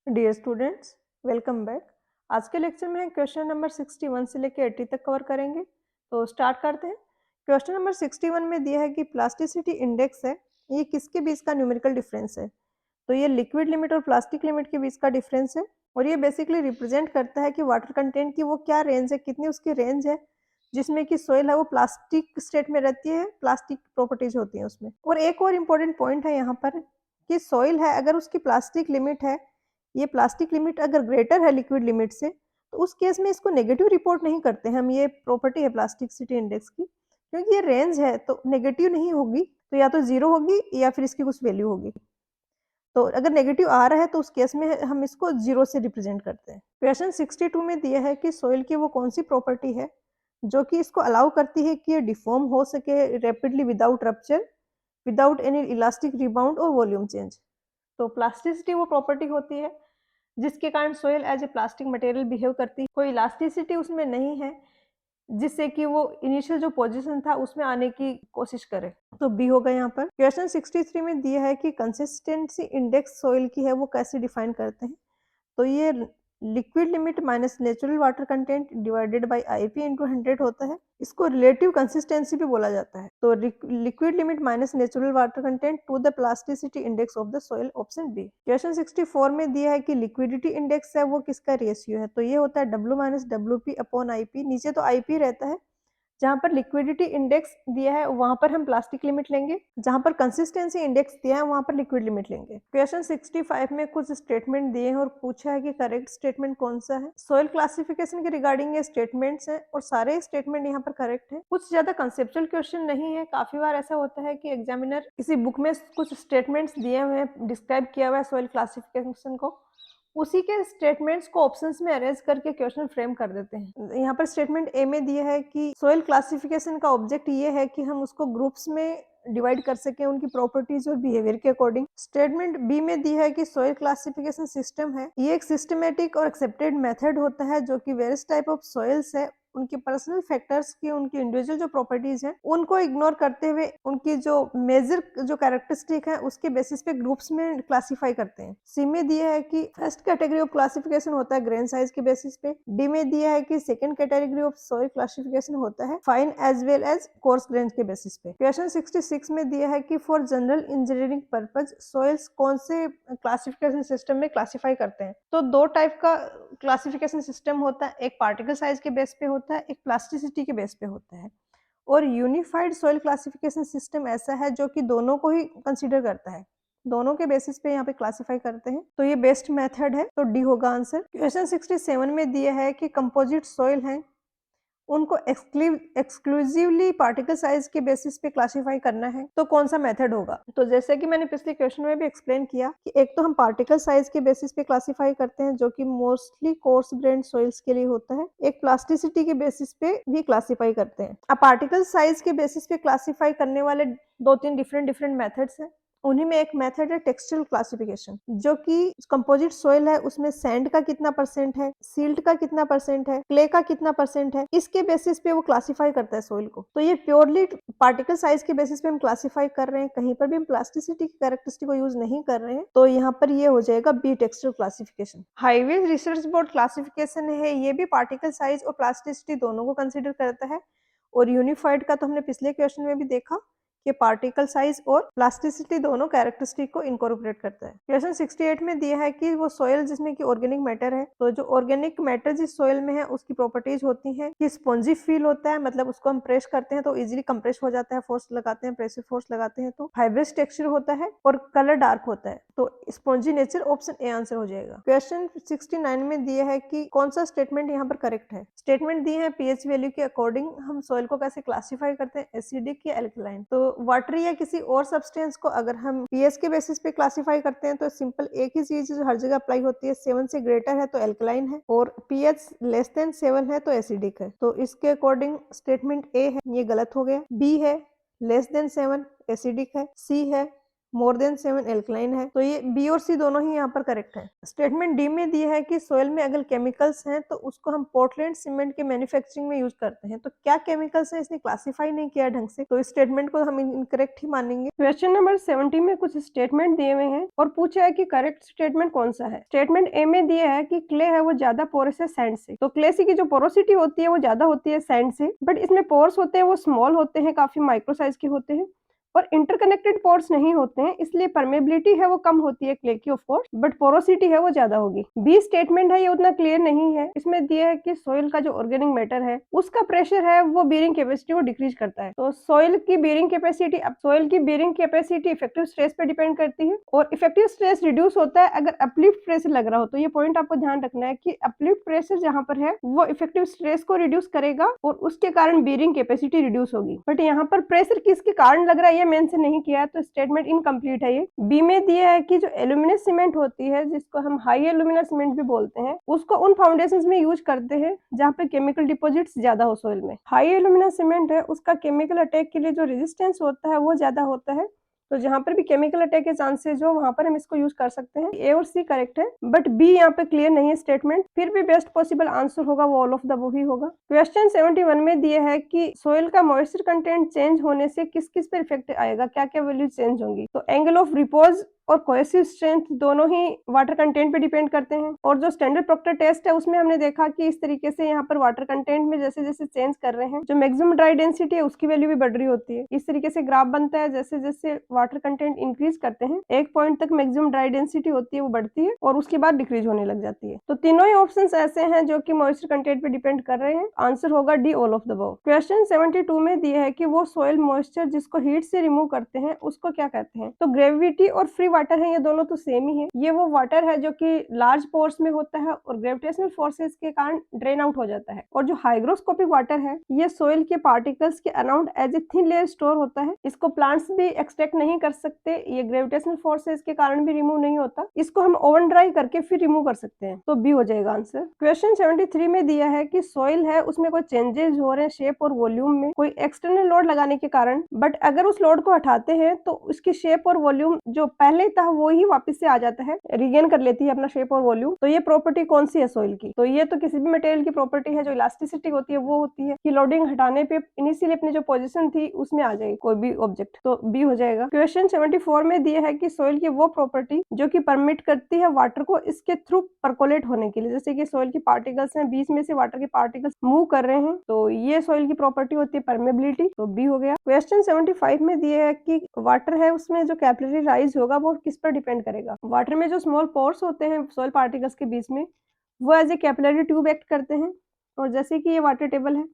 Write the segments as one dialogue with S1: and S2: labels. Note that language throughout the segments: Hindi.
S1: Dear students, welcome back. आज के लेक्चर में हम क्वेश्चन नंबर 61 से लेकर 80 तक कवर करेंगे। तो स्टार्ट करते हैं। क्वेश्चन नंबर 61 में दिया है कि प्लास्टिसिटी इंडेक्स है, ये किसके बीच का न्यूमेरिकल डिफरेंस है। तो ये लिक्विड लिमिट और प्लास्टिक लिमिट के बीच का डिफरेंस है और ये बेसिकली रिप्रेजेंट करता है कि वाटर कंटेंट की वो क्या रेंज है, कितनी उसकी रेंज है जिसमें कि सोइल है वो प्लास्टिक स्टेट में रहती है, प्लास्टिक प्रॉपर्टीज होती हैं उसमें। और एक और इम्पोर्टेंट पॉइंट है यहाँ पर कि सोइल है अगर उसकी प्लास्टिक लिमिट है, ये प्लास्टिक लिमिट अगर ग्रेटर है लिक्विड लिमिट से, तो उस केस में इसको नेगेटिव रिपोर्ट नहीं करते हैं हम। ये प्रॉपर्टी है प्लास्टिसिटी इंडेक्स की, क्योंकि ये रेंज है तो नेगेटिव नहीं होगी, तो या तो जीरो होगी या फिर इसकी कुछ वैल्यू होगी। तो अगर नेगेटिव आ रहा है तो उस केस में हम इसको जीरो से रिप्रेजेंट करते हैं। क्वेश्चन 62 में दिया है कि सोइल की वो कौन सी प्रॉपर्टी है जो कि इसको अलाउ करती है कि ये डिफॉर्म हो सके rapidly without rupture, without any elastic rebound और वॉल्यूम चेंज। तो प्लास्टिसिटी वो प्रॉपर्टी होती है जिसके कारण soil as a plastic material behave करती है। कोई इलास्टिसिटी उसमें नहीं है जिससे कि वो इनिशियल जो पोजीशन था उसमें आने की कोशिश करे। तो बी होगा यहाँ पर। क्वेश्चन 63 में दिया है कि कंसिस्टेंसी इंडेक्स सोइल की है वो कैसे डिफाइन करते हैं। तो ये liquid limit minus natural water content divided by IP into 100 होता है। इसको रिलेटिव कंसिस्टेंसी भी बोला जाता है। तो liquid limit minus natural water content to the plasticity index of the soil, option B. Question 64 में दिया है कि लिक्विडिटी इंडेक्स है वो किसका रेशियो है। तो ये होता है W minus W P upon IP. नीचे तो आईपी रहता है, जहाँ पर लिक्विडिटी इंडेक्स दिया है वहां पर हम प्लास्टिक लिमिट लेंगे, जहां पर कंसिस्टेंसी इंडेक्स दिया है वहां पर लिक्विड लिमिट लेंगे। क्वेश्चन 65 में कुछ स्टेटमेंट दिए हैं और पूछा है कि करेक्ट स्टेटमेंट कौन सा है। सोइल क्लासिफिकेशन के रिगार्डिंग ये स्टेटमेंट्स हैं और सारे स्टेटमेंट यहाँ पर करेक्ट है। कुछ ज्यादा कंसेप्चुअल क्वेश्चन नहीं है। काफी बार ऐसा होता है कि एग्जामिनर किसी बुक में कुछ स्टेटमेंट्स दिए हुए हैं, डिस्क्राइब किया हुआ है सोइल क्लासिफिकेशन को, उसी के स्टेटमेंट्स को ऑप्शंस में अरेंज करके क्वेश्चन फ्रेम कर देते हैं। यहाँ पर स्टेटमेंट ए में दिया है कि सोइल क्लासिफिकेशन का ऑब्जेक्ट ये है कि हम उसको ग्रुप्स में डिवाइड कर सके उनकी प्रॉपर्टीज और बिहेवियर के अकॉर्डिंग। स्टेटमेंट बी में दिया है कि सोइल क्लासिफिकेशन सिस्टम है, ये एक सिस्टमेटिक और एक्सेप्टेड मेथड होता है जो कि वेरियस टाइप ऑफ सोइल्स है उनके पर्सनल फैक्टर्स की, उनकी इंडिविजुअल जो प्रॉपर्टीज हैं उनको इग्नोर करते हुए उनकी जो मेजर जो कैरेक्टरिस्टिक है उसके बेसिस पे ग्रुप्स में क्लासिफाई करते हैं। सी में दिया है कि फर्स्ट कैटेगरी ऑफ क्लासिफिकेशन होता है ग्रेन साइज के बेसिस पे। डी में दिया है कि second category of soil classification होता है fine as well as coarse grain के बेसिस पे। क्वेश्चन 66 में दिया है कि for general engineering purpose soils कौन से क्लासिफिकेशन सिस्टम में क्लासिफाई करते हैं। तो दो टाइप का क्लासिफिकेशन सिस्टम होता है, एक पार्टिकल साइज के बेस पे होता है, एक प्लास्टिसिटी के बेस पे होता है। और यूनिफाइड सोइल क्लासिफिकेशन सिस्टम ऐसा है जो कि दोनों को ही कंसीडर करता है, दोनों के बेसिस पे यहाँ पे क्लासिफाई करते हैं। तो ये बेस्ट मेथड है, तो डी होगा आंसर। क्वेश्चन 67 में दिया है कि कंपोजिट सोइल है उनको एक्सक्लूसिवली पार्टिकल साइज के बेसिस पे क्लासिफाई करना है, तो कौन सा मेथड होगा। तो जैसे कि मैंने पिछले क्वेश्चन में भी एक्सप्लेन किया कि एक तो हम पार्टिकल साइज के बेसिस पे क्लासिफाई करते हैं जो कि मोस्टली कोर्स ग्रेन्ड सोइल्स के लिए होता है, एक प्लास्टिसिटी के बेसिस पे भी क्लासिफाई करते हैं। अब पार्टिकल साइज के बेसिस पे क्लासिफाई करने वाले दो तीन डिफरेंट मेथड्स हैं। उन्हीं में एक मेथड है टेक्सचरल क्लासिफिकेशन, जो कि कंपोजिट सोइल है उसमें सैंड का कितना परसेंट है, सिल्ट का कितना परसेंट है, क्ले का कितना परसेंट है, इसके बेसिस पे वो क्लासिफाई करता है सोइल को। तो ये प्योरली पार्टिकल साइज के बेसिस पे हम क्लासिफाई कर रहे हैं, कहीं पर भी हम प्लास्टिसिटी की कैरेक्टरिस्टिक को यूज नहीं कर रहे हैं। तो यहाँ पर ये हो जाएगा B textural classification. Highway research board classification है, ये भी पार्टिकल साइज और प्लास्टिसिटी दोनों को कंसिडर करता है। और यूनिफाइड का तो हमने पिछले क्वेश्चन में भी देखा कि पार्टिकल साइज और प्लास्टिसिटी दोनों कैरेक्टरिस्टिक को इनकॉर्पोरेट करता है। क्वेश्चन 68 में दिया है कि वो सोइल जिसमें कि ऑर्गेनिक मैटर है, तो जो ऑर्गेनिक मैटर जिस सोइल में है उसकी प्रॉपर्टीज होती हैं कि स्पॉन्जी फील होता है, मतलब उसको हम प्रेस करते हैं तो इजीली कंप्रेस हो जाता है, फोर्स लगाते हैं, प्रेशर फोर्स लगाते हैं तो फाइब्रस टेक्सचर होता है और कलर डार्क होता है। तो spongy nature, option A answer हो जाएगा। क्वेश्चन 69 में दिया है कि कौन सा स्टेटमेंट यहाँ पर करेक्ट है। स्टेटमेंट दिए हैं पीएच वैल्यू के अकॉर्डिंग हम सोइल को कैसे क्लासिफाई करते हैं, एसिडिक या एल्कलाइन। तो वाटर या किसी और सब्सटेंस को अगर हम पीएच के बेसिस पे क्लासिफाई करते हैं तो सिंपल एक ही चीज जो हर जगह अप्लाई होती है, 7 से ग्रेटर है तो एल्कलाइन है और पीएच लेस देन 7 है तो एसिडिक है। तो इसके अकॉर्डिंग स्टेटमेंट ए है, ये गलत हो गया। बी है लेस देन 7 एसिडिक है, सी है मोर देन 7 एल्कलाइन है। तो ये बी और सी दोनों ही यहाँ पर करेक्ट है। स्टेटमेंट डी में दिया है कि सोइल में अगर केमिकल्स हैं तो उसको हम पोर्टलैंड सीमेंट के मैन्युफैक्चरिंग में यूज करते हैं। तो क्या केमिकल्स है इसने क्लासिफाई नहीं किया ढंग से, तो इस स्टेटमेंट को हम इनकरेक्ट ही मानेंगे। क्वेश्चन नंबर 70 में कुछ स्टेटमेंट दिए हुए हैं और पूछा है कि करेक्ट स्टेटमेंट कौन सा है। स्टेटमेंट ए में दिया है कि क्ले है वो ज्यादा पोरस है सैंड से। तो क्ले की जो पोरोसिटी होती है वो ज्यादा होती है सैंड से, बट इसमें पोर्स होते हैं वो स्मॉल होते हैं, काफी माइक्रो साइज के होते हैं और इंटरकनेक्टेड पोर्स नहीं होते हैं, इसलिए परमेबिलिटी है वो कम होती है क्ले की ऑफ कोर्स, बट पोरोसिटी है वो ज्यादा होगी। बी स्टेटमेंट है ये उतना क्लियर नहीं है। इसमें दिया है कि सोइल का जो ऑर्गेनिक मैटर है उसका प्रेशर है वो बीयरिंग कैपेसिटी को डिक्रीज करता है। तो सोइल की बीयरिंग कैपेसिटी, अब सोइल की बीयरिंग कैपेसिटी इफेक्टिव स्ट्रेस पे डिपेंड करती है और इफेक्टिव स्ट्रेस रिड्यूस होता है अगर अपलिफ्ट प्रेशर लग रहा हो। तो ये पॉइंट आपको ध्यान रखना है कि अपलिफ्ट प्रेशर जहां पर है वो इफेक्टिव स्ट्रेस को रिड्यूस करेगा और उसके कारण बीयरिंग कैपेसिटी रिड्यूस होगी। बट यहाँ पर प्रेशर किसके कारण लग रहा है मेंशन नहीं किया है, तो स्टेटमेंट इनकम्प्लीट है ये। बी में दिया है कि जो एल्यूमिनस सीमेंट होती है जिसको हम हाई एल्यूमिनस सीमेंट भी बोलते हैं, उसको उन फाउंडेशंस में यूज करते हैं जहाँ पे केमिकल डिपॉजिट्स ज्यादा हो सोइल में। हाई एल्यूमिनस सीमेंट है उसका केमिकल अटैक के लिए जो रेजिस्टेंस होता है वो ज्यादा होता है, तो जहां पर भी केमिकल अटैक के चांसेस हो वहां पर हम इसको यूज कर सकते हैं। ए और सी करेक्ट है, बट बी यहाँ पे क्लियर नहीं है स्टेटमेंट। फिर भी बेस्ट पॉसिबल आंसर होगा वो ऑल ऑफ द वो ही होगा। क्वेश्चन 71 में दिया है कि सोइल का मॉइस्चर कंटेंट चेंज होने से किस किस पर इफेक्ट आएगा, क्या क्या वैल्यू चेंज होंगी। तो एंगल ऑफ रिपोज और कोहेसिव स्ट्रेंथ दोनों ही वाटर कंटेंट पे डिपेंड करते हैं। और जो स्टैंडर्ड प्रोक्टर टेस्ट है उसमें हमने देखा कि इस तरीके से यहाँ पर वाटर कंटेंट में जैसे जैसे चेंज कर रहे हैं जो मैक्सिमम ड्राई डेंसिटी है उसकी वैल्यू भी बढ़ रही होती है। इस तरीके से ग्राफ बनता है, जैसे जैसे वाटर कंटेंट इंक्रीज करते हैं एक पॉइंट तक मैक्सिमम ड्राई डेंसिटी होती है वो बढ़ती है और उसके बाद डिक्रीज होने लग जाती है। तो तीनों ही ऑप्शन ऐसे हैं जो कि मॉइस्चर कंटेंट पे डिपेंड कर रहे हैं। आंसर होगा D all of the above. Question 72 में दिया है कि वो सोइल मॉइस्चर जिसको हीट से रिमूव करते हैं उसको क्या कहते हैं। तो ग्रेविटी और फ्री वाटर है ये दोनों तो सेम ही है। ये वो वाटर है जो कि लार्ज पोर्स में होता है और ग्रेविटेशनल फोर्सेस के कारण ड्रेन आउट हो जाता है। और जो हाइग्रोस्कोपिक वाटर है ये सोइल के पार्टिकल्स के around as a thin layer store होता है। इसको प्लांट्स भी एक्सट्रैक्ट नहीं कर सकते, ये ग्रेविटेशनल फोर्सेस के कारण भी रिमूव नहीं होता। इसको हम ओवन ड्राई करके फिर रिमूव कर सकते हैं। तो बी हो जाएगा आंसर। क्वेश्चन 73 में दिया है कि सोइल है उसमें कोई चेंजेस हो रहे हैं शेप और वॉल्यूम में कोई एक्सटर्नल लोड लगाने के कारण, बट अगर उस लोड को हटाते हैं तो उसकी शेप और वॉल्यूम जो पहले था वो ही वापस से आ जाता है, रिगेन कर लेती है अपना शेप और वॉल्यूम। तो ये प्रॉपर्टी कौन सी है सोइल की। तो ये तो किसी भी मटेरियल की प्रॉपर्टी है जो इलास्टिसिटी होती है वो होती है कि लोडिंग हटाने पे इनिशियली अपनी जो पोजीशन थी उसमें आ जाएगी कोई भी ऑब्जेक्ट। तो बी हो जाएगा। क्वेश्चन 74 में दिया है कि सोइल की वो प्रॉपर्टी जो कि परमिट करती है वाटर को इसके थ्रू परकोलेट होने के लिए, जैसे कि सोइल की पार्टिकल्स हैं बीच में से वाटर के पार्टिकल्स मूव कर रहे हैं, तो ये सोइल की प्रॉपर्टी होती है परमेबिलिटी। तो बी हो गया। क्वेश्चन 75 में दिया है कि वाटर है उसमें जो कैपिलरी राइज होगा वो किस पर डिपेंड करेगा। वाटर में जो स्मॉल पोर्स होते हैं सोइल पार्टिकल्स के बीच में वो as a capillary tube act करते हैं। और जैसे कि ये वाटर टेबल है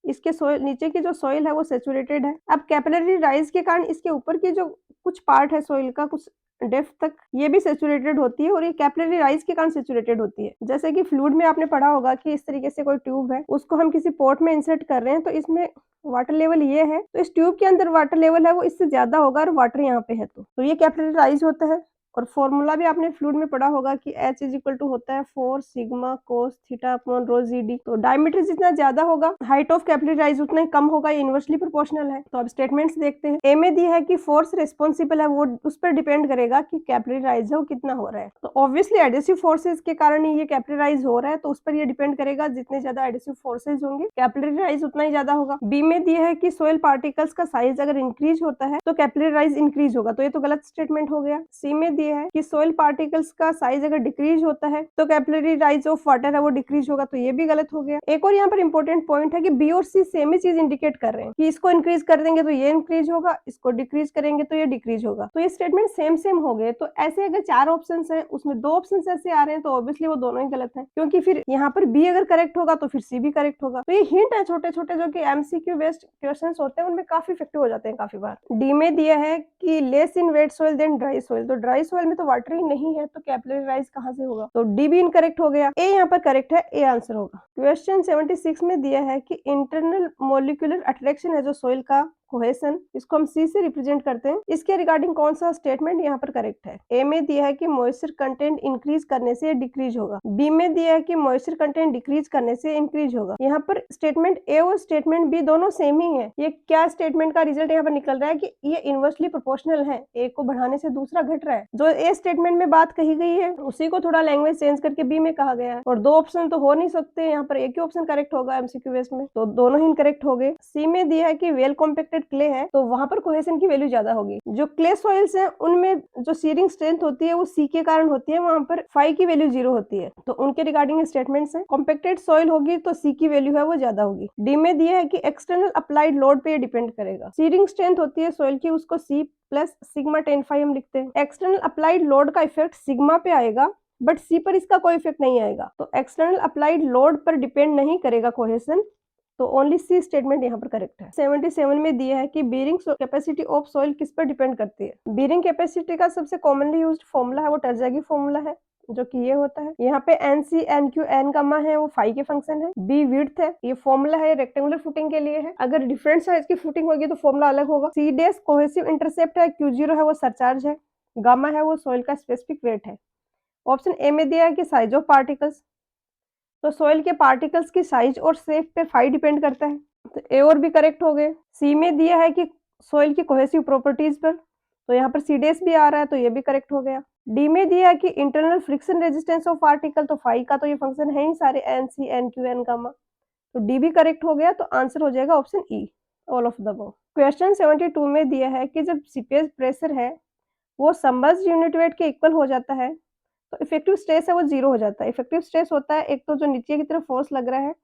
S1: इसके सोइल नीचे की जो सोइल है वो सेचुरेटेड है। अब कैपिलरी राइज के कारण इसके ऊपर की जो कुछ पार्ट है सोइल का कुछ डेप्थ तक ये भी सेचुरेटेड होती है और ये कैपिलरी राइज के कारण सेचुरेटेड होती है। जैसे कि फ्लूइड में आपने पढ़ा होगा कि इस तरीके से कोई ट्यूब है उसको हम किसी पोर्ट में इंसर्ट कर रहे हैं तो इसमें वाटर लेवल ये है तो इस ट्यूब के अंदर वाटर लेवल है वो इससे ज्यादा होगा और वाटर यहाँ पे है तो ये कैपिलरी राइज होता है। और फॉर्मूला भी आपने फ्लूइड में पढ़ा होगा कि H इज इक्वल टू होता है 4 sigma cos theta upon rho GD। तो डायमीटर जितना ज्यादा होगा हाइट ऑफ कैपिलरी राइज उतना ही कम होगा, ये इनवर्सली प्रोपोर्शनल है। तो अब स्टेटमेंट्स देखते हैं। ए में दिया है कि फोर्स रिस्पॉन्सिबल है वो उस पर डिपेंड करेगा कि कैपिलरी राइज है वो कितना हो रहा है। तो ऑब्वियसली एडेसिव फोर्सेज के कारण ही ये कैपिलरी राइज हो रहा है तो उस पर ये डिपेंड करेगा, जितने ज्यादा एडेसिव फोर्सेज होंगे कैपिलरी राइज उतना ही ज्यादा होगा। बी में दिया है कि सोइल पार्टिकल्स का साइज अगर इंक्रीज होता है तो कैपिलरी राइज इंक्रीज होगा, तो ये तो गलत स्टेटमेंट हो गया। सी में है कि सोइल पार्टिकल्स का साइज अगर डिक्रीज होता है तो कैपिलरी राइज ऑफ वाटर है वो डिक्रीज होगा, तो ये भी गलत हो गया। एक और यहाँ पर इंपॉर्टेंट पॉइंट है कि बी और सी सेम ही चीज इंडिकेट कर रहे हैं कि इसको इंक्रीज कर देंगे तो ये इंक्रीज होगा, इसको डिक्रीज करेंगे तो ये डिक्रीज होगा, तो ये स्टेटमेंट सेम सेम हो गए। तो ऐसे अगर 4 ऑप्शन है उसमें 2 ऑप्शन ऐसे आ रहे हैं तो ऑब्वियसली वो दोनों ही गलत है, क्योंकि फिर यहाँ पर बी अगर करेक्ट होगा तो फिर सी भी करेक्ट होगा। तो ये हिंट है छोटे छोटे जो कि MCQ बेस्ड क्वेश्चन होते हैं उनमें काफी इफेक्टिव हो जाते हैं काफी बार। डी में दिया है कि less in wet soil than dry soil, तो ड्राई सोइल में तो वाटर ही नहीं है तो कैपिलरी राइज कहाँ से होगा, तो डी भी इनकरेक्ट हो गया। ए यहाँ पर करेक्ट है, ए आंसर होगा। क्वेश्चन 76 में दिया है कि इंटरनल मोलिकुलर अट्रैक्शन है जो सोइल का कोहेशन, इसको हम सी से रिप्रेजेंट करते हैं, इसके रिगार्डिंग कौन सा स्टेटमेंट यहाँ पर करेक्ट है? ए में दिया है कि मॉइस्चर कंटेंट इंक्रीज करने से डिक्रीज होगा, बी में दिया है कि मॉइस्चर कंटेंट डिक्रीज करने से इंक्रीज होगा। यहाँ पर स्टेटमेंट ए और स्टेटमेंट बी दोनों सेम ही है। ये क्या स्टेटमेंट का रिजल्ट यहाँ पर निकल रहा है कि ये इनवर्सली प्रोपोर्शनल है, एक को बढ़ाने से दूसरा घट रहा है। जो ए स्टेटमेंट में बात कही गई है उसी को थोड़ा लैंग्वेज चेंज करके बी में कहा गया है, और दो ऑप्शन तो हो नहीं सकते, यहाँ पर एक ही ऑप्शन करेक्ट होगा एमसीक्यू बेस में, तो दोनों ही इनकरेक्ट हो गए। सी में दिया है कि वेल कॉम्पैक्टेड क्ले है, तो वहां पर कोहेशन की वैल्यू ज्यादा होगी। जो क्ले सॉइल्स है उनमें जो सीडिंग स्ट्रेंथ होती है वो सी के कारण होती है, वहां पर फाइव की वैल्यू 0 होती है, तो उनके रिगार्डिंग स्टेटमेंट्स हैं। कॉम्पैक्टेड सॉइल होगी तो सी की वैल्यू है वो ज्यादा होगी। डी में दिया है कि एक्सटर्नल अप्लाइड लोड पे डिपेंड करेगा। सीडिंग स्ट्रेंथ होती है सॉइल की, उसको सी प्लस सिग्मा 10 हम लिखते हैं। एक्सटर्नल अप्लाइड लोड का इफेक्ट सिग्मा पे आएगा, बट सी पर इसका कोई इफेक्ट नहीं आएगा, तो एक्सटर्नल अप्लाइड लोड पर डिपेंड नहीं करेगा कोहेशन, तो ओनली सी स्टेटमेंट यहाँ पर करेक्ट है। 77 में दिया है कि बीयरिंग कैपेसिटी ऑफ सॉइल किस पर डिपेंड करती है। बीयरिंग कैपेसिटी का सबसे कॉमनली यूज्ड फॉर्मूला है वो टर्जागी फॉर्मूला है, जो कि ये होता है। यहाँ पे N C N Q N gamma है वो फाई के फंक्शन है। बी विड्थ है, ये फॉर्मूला है रेक्टेंगुलर फुटिंग के लिए है, अगर डिफरेंट साइज की फुटिंग होगी तो फॉर्मूला अलग होगा। सी डेस कोहेसिव इंटरसेप्ट है, क्यू जीरो है वो सरचार्ज है, गामा है वो सॉइल का स्पेसिफिक वेट है। ऑप्शन ए में दिया है कि साइज ऑफ पार्टिकल्स, तो सॉइल के पार्टिकल्स की साइज और शेप पे फाई डिपेंड करता है, तो ए और बी करेक्ट हो गए। सी में दिया है कि सॉइल की कोहेसिव प्रॉपर्टीज पर, तो यहाँ पर सी डेस भी आ रहा है, तो ये भी करेक्ट हो गया। डी में दिया है कि internal friction resistance of particle, तो फाई का तो ये फंक्शन है ही सारे N C N Q N gamma, तो डी भी करेक्ट हो गया, तो आंसर हो जाएगा option E, all of the above. Question 72 में दिया है कि जब सीपेज प्रेशर है वो सबमर्ज्ड यूनिट वेट के इक्वल हो जाता है, तो इफेक्टिव स्ट्रेस है वो 0 हो जाता है। इफेक्टिव स्ट्रेस होता है एक तो जो नीचे की तरफ फोर्स लग रहा है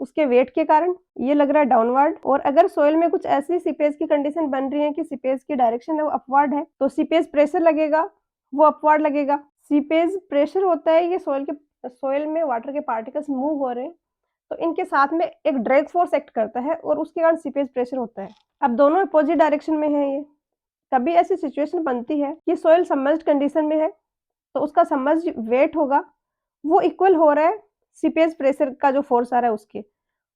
S1: उसके वेट के कारण, ये लग रहा है डाउनवर्ड, और अगर सोइल में कुछ ऐसी सीपेज की कंडीशन बन रही है कि सीपेज की डायरेक्शन है वो अपवर्ड है, तो सीपेज प्रेशर लगेगा वो अपवर्ड लगेगा। सीपेज प्रेशर होता है ये सोइल में वाटर के पार्टिकल्स मूव हो रहे हैं, तो इनके साथ में एक ड्रैग फोर्स एक्ट करता है और उसके कारण सीपेज प्रेशर होता है। अब दोनों अपोजिट डायरेक्शन में है, ये कभी ऐसी सिचुएशन बनती है कि सोइल सबमर्ज्ड कंडीशन में है, तो उसका सबमर्ज्ड वेट होगा वो इक्वल हो रहा है सीपेज प्रेशर का जो फोर्स आ रहा है उसके,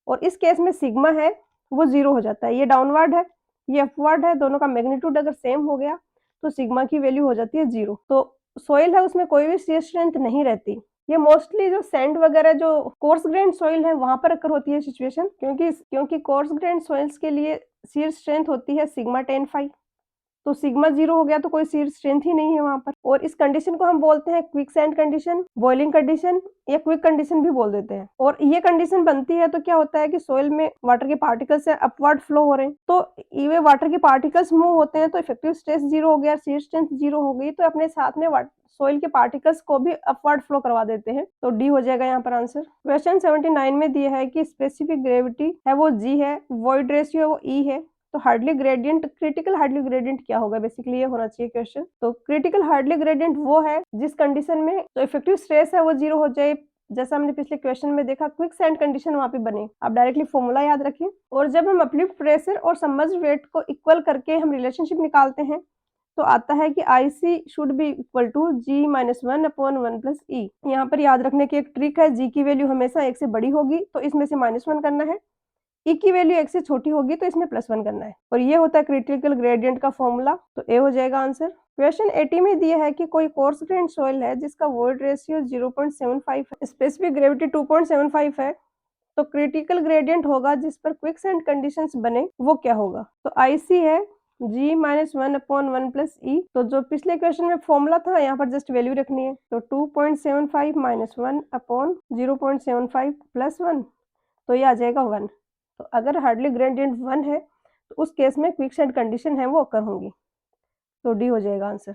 S1: और इस केस में सिग्मा है वो 0 हो जाता है। ये डाउनवर्ड है ये अपवर्ड है, दोनों का मैग्नीट्यूड अगर सेम हो गया तो सिग्मा की वैल्यू हो जाती है 0, तो सोइल है उसमें कोई भी शियर स्ट्रेंथ नहीं रहती। ये मोस्टली जो सैंड वगैरह जो कोर्स ग्रेन सॉइल है वहां पर अक्कर होती है सिचुएशन, क्योंकि कोर्स ग्रेन सॉइल्स के लिए शियर स्ट्रेंथ होती है सिग्मा 10 तो सिग्मा 0 हो गया तो कोई शियर स्ट्रेंथ ही नहीं है वहां पर, और इस कंडीशन को हम बोलते हैं quick sand condition, boiling condition या क्विक कंडीशन भी बोल देते हैं। और ये कंडीशन बनती है तो क्या होता है कि सोइल में वाटर के पार्टिकल्स अपवर्ड फ्लो हो रहे हैं, तो ये वाटर के पार्टिकल्स मूव होते हैं तो इफेक्टिव स्ट्रेस 0 हो गया, शियर स्ट्रेंथ 0 हो गई, तो अपने साथ में सोइल के पार्टिकल्स को भी अपवर्ड फ्लो करवा देते हैं, तो डी हो जाएगा यहाँ पर आंसर। क्वेश्चन 79 में दिया है कि स्पेसिफिक ग्रेविटी है वो जी है, वॉइड रेशियो है वो ई है, तो hardly gradient critical hardly gradient क्या होगा, बेसिकली ये होना चाहिए क्वेश्चन। तो क्रिटिकल हार्डली ग्रेडियंट वो है जिस कंडीशन में तो इफेक्टिव स्ट्रेस है वो 0 हो जाए, जैसा हमने पिछले क्वेश्चन में देखा क्विक सैंड कंडीशन वहां पे बने। आप डायरेक्टली फॉर्मूला याद रखिए, और जब हम अपलिफ्ट प्रेशर और सबमर्ज्ड वेट को इक्वल करके हम रिलेशनशिप निकालते हैं तो आता है कि IC should be equal to G - 1/1 plus E। यहाँ पर याद रखने की एक ट्रिक है, G की वैल्यू हमेशा 1 से बड़ी होगी तो इसमें से -1 करना है, E की वैल्यू 1 से छोटी होगी तो इसमें +1 करना है, और ये होता है क्रिटिकल ग्रेडियंट का फॉर्मूला, तो ए हो जाएगा आंसर। क्वेश्चन 80 में दिया है कि कोई कोर्स ग्रेन सॉइल है जिसका वॉइड रेशियो 0.75 है, स्पेसिफिक ग्रेविटी 2.75 है, तो क्रिटिकल ग्रेडियंट होगा जिस पर क्विक सैंड कंडीशंस बने वो क्या होगा, तो IC है G - 1/1 प्लस E, तो जो पिछले क्वेश्चन में फॉर्मूला था यहाँ पर जस्ट वैल्यू रखनी है, तो 2.75 - 1/0.75 प्लस 1, तो ये आ जाएगा 1। तो अगर हार्डली ग्रेडियंट 1 है तो उस केस में क्विक सैंड कंडीशन है वो अकर होंगी, तो डी हो जाएगा आंसर।